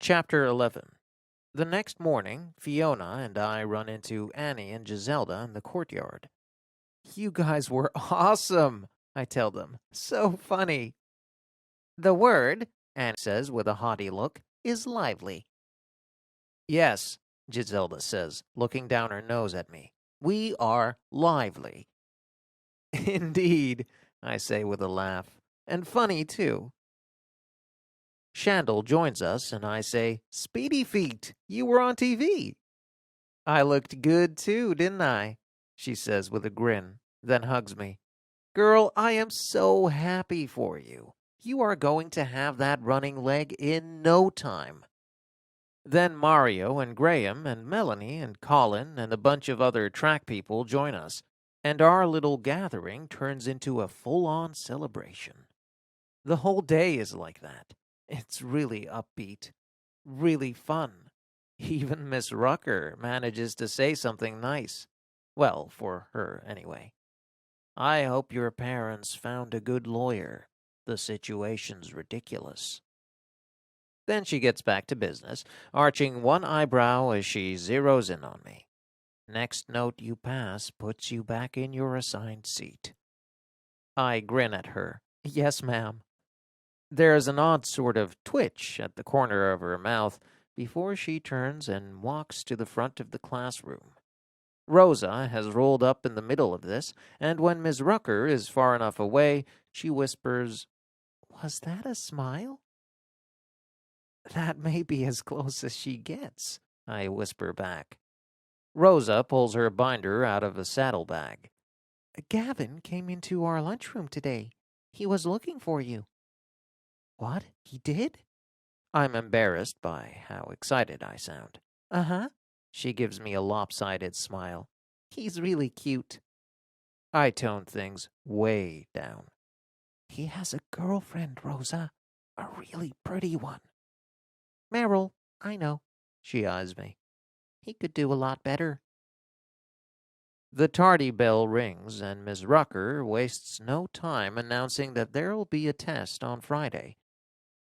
Chapter 11. The next morning, Fiona and I run into Annie and Giselda in the courtyard. "You guys were awesome," I tell them. "So funny." "The word," Annie says with a haughty look, "is lively." "Yes," Giselda says, looking down her nose at me. "We are lively." "Indeed," I say with a laugh. "And funny, too." Shandel joins us, and I say, "Speedy feet, you were on TV." "I looked good, too, didn't I?" she says with a grin, then hugs me. "Girl, I am so happy for you. You are going to have that running leg in no time." Then Mario and Graham and Melanie and Colin and a bunch of other track people join us, and our little gathering turns into a full-on celebration. The whole day is like that. It's really upbeat, really fun. Even Miss Rucker manages to say something nice. Well, for her, anyway. "I hope your parents found a good lawyer. The situation's ridiculous." Then she gets back to business, arching one eyebrow as she zeroes in on me. "Next note you pass puts you back in your assigned seat." I grin at her. "Yes, ma'am." There's an odd sort of twitch at the corner of her mouth before she turns and walks to the front of the classroom. Rosa has rolled up in the middle of this, and when Miss Rucker is far enough away, she whispers, "Was that a smile?" "That may be as close as she gets," I whisper back. Rosa pulls her binder out of a saddlebag. "Gavin came into our lunchroom today. He was looking for you." "What? He did?" I'm embarrassed by how excited I sound. "Uh-huh." She gives me a lopsided smile. "He's really cute." I tone things way down. "He has a girlfriend, Rosa. A really pretty one." "Meryl, I know." She eyes me. "He could do a lot better." The tardy bell rings, and Miss Rucker wastes no time announcing that there'll be a test on Friday.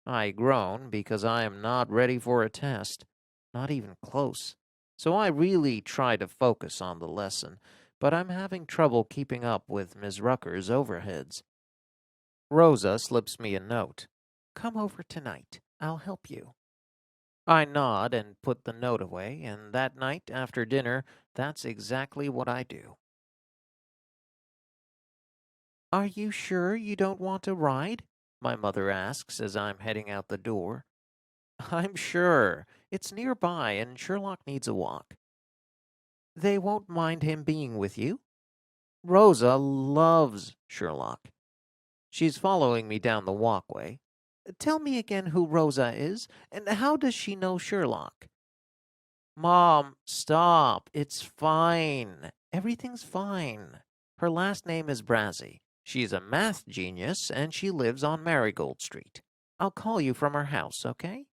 I groan because I am not ready for a test, not even close. So I really try to focus on the lesson, but I'm having trouble keeping up with Miss Rucker's overheads. Rosa slips me a note. "Come over tonight. I'll help you." I nod and put the note away, and that night after dinner, that's exactly what I do. "Are you sure you don't want a ride?" my mother asks as I'm heading out the door. "I'm sure. It's nearby, and Sherlock needs a walk." "They won't mind him being with you?" Rosa loves Sherlock. She's following me down the walkway. "Tell me again who Rosa is, and how does she know Sherlock?" "Mom, stop. It's fine. Everything's fine. Her last name is Brazzi. She's a math genius, and she lives on Marigold Street. I'll call you from her house, okay?"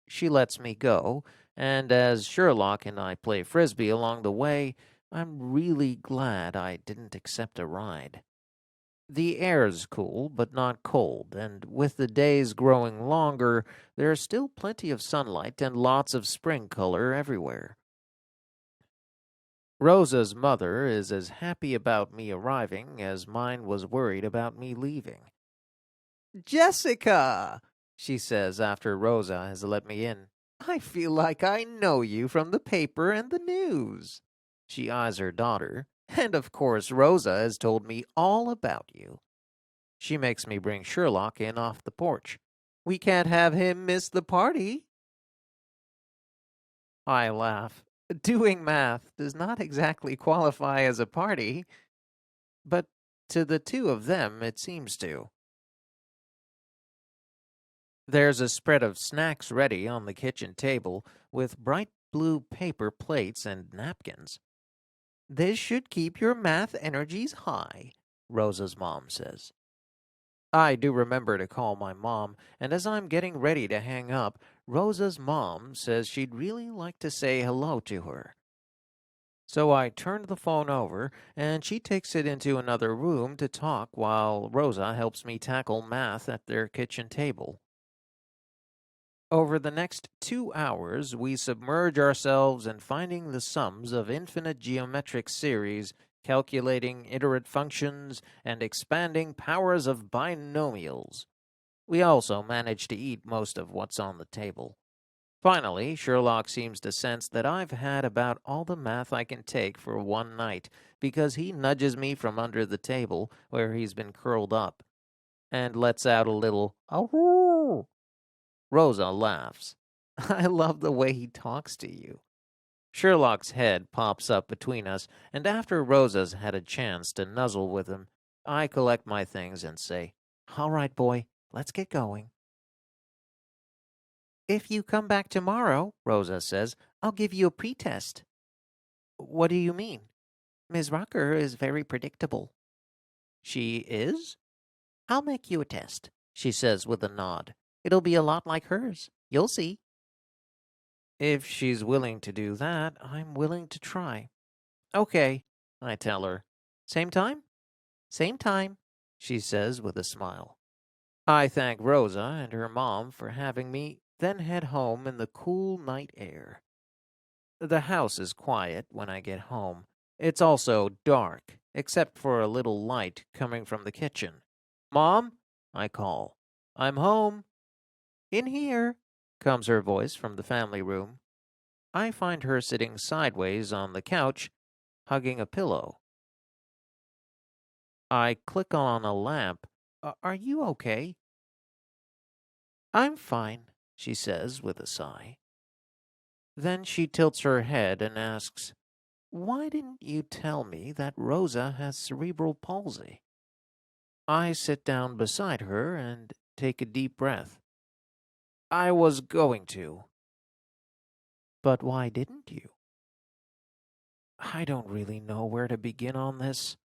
She lets me go, and as Sherlock and I play frisbee along the way, I'm really glad I didn't accept a ride. The air's cool, but not cold, and with the days growing longer, there's still plenty of sunlight and lots of spring color everywhere. Rosa's mother is as happy about me arriving as mine was worried about me leaving. "Jessica," she says after Rosa has let me in, "I feel like I know you from the paper and the news." She eyes her daughter. "And of course Rosa has told me all about you." She makes me bring Sherlock in off the porch. "We can't have him miss the party." I laugh. Doing math does not exactly qualify as a party, but to the two of them it seems to. There's a spread of snacks ready on the kitchen table with bright blue paper plates and napkins. "This should keep your math energies high," Rosa's mom says. I do remember to call my mom, and as I'm getting ready to hang up, Rosa's mom says she'd really like to say hello to her. So I turned the phone over, and she takes it into another room to talk while Rosa helps me tackle math at their kitchen table. Over the next 2 hours, we submerge ourselves in finding the sums of infinite geometric series, calculating iterate functions, and expanding powers of binomials. We also manage to eat most of what's on the table. Finally, Sherlock seems to sense that I've had about all the math I can take for one night, because he nudges me from under the table, where he's been curled up, and lets out a little "Ahoo!" Rosa laughs. I love the way he talks to you. Sherlock's head pops up between us, and after Rosa's had a chance to nuzzle with him, I collect my things and say, "All right, boy, let's get going." "If you come back tomorrow," Rosa says, "I'll give you a pretest." "What do you mean?" "Miss Rucker is very predictable." "She is?" "I'll make you a test," she says with a nod. "It'll be a lot like hers. You'll see." If she's willing to do that, I'm willing to try. "Okay," I tell her. "Same time?" "Same time," she says with a smile. I thank Rosa and her mom for having me, then head home in the cool night air. The house is quiet when I get home. It's also dark, except for a little light coming from the kitchen. "Mom," I call. "I'm home." "In here," comes her voice from the family room. I find her sitting sideways on the couch, hugging a pillow. I click on a lamp. "Are you okay?" "I'm fine," she says with a sigh. Then she tilts her head and asks, "Why didn't you tell me that Rosa has cerebral palsy?" I sit down beside her and take a deep breath. "I was going to." "But why didn't you?" I don't really know where to begin on this.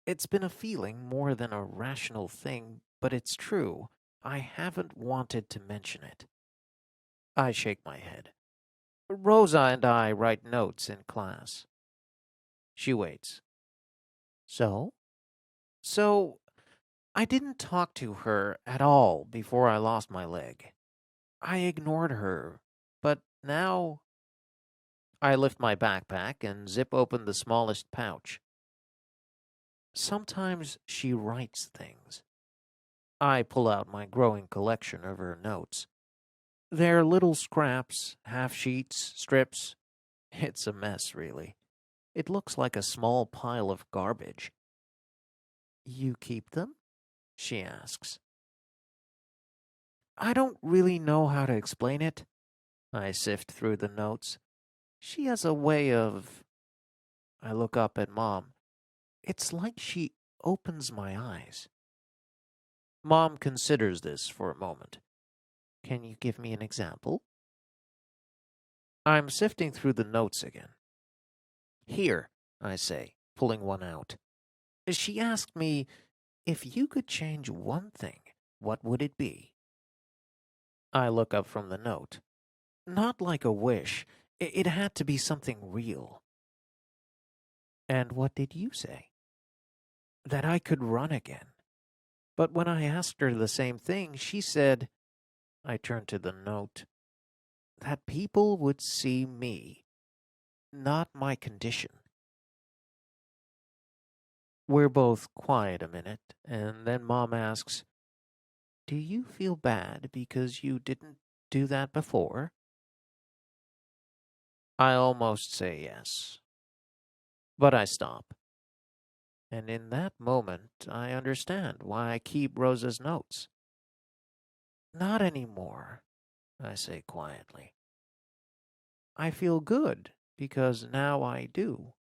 It's been a feeling more than a rational thing, but it's true. I haven't wanted to mention it. I shake my head. "Rosa and I write notes in class." She waits. "So?" "So, I didn't talk to her at all before I lost my leg. I ignored her, but now—" I lift my backpack and zip open the smallest pouch. Sometimes she writes things. I pull out my growing collection of her notes. They're little scraps, half-sheets, strips. It's a mess, really. It looks like a small pile of garbage. "You keep them?" she asks. I don't really know how to explain it. I sift through the notes. She has a way of... I look up at Mom. It's like she opens my eyes. Mom considers this for a moment. "Can you give me an example?" I'm sifting through the notes again. "Here," I say, pulling one out. She asked me, "If you could change one thing, what would it be?" I look up from the note. Not like a wish. It had to be something real. "And what did you say?" "That I could run again." But when I asked her the same thing, she said, I turned to the note, "that people would see me, not my condition." We're both quiet a minute, and then Mom asks, "Do you feel bad because you didn't do that before?" I almost say yes, but I stop. And in that moment, I understand why I keep Rosa's notes. "Not anymore," I say quietly. "I feel good because now I do."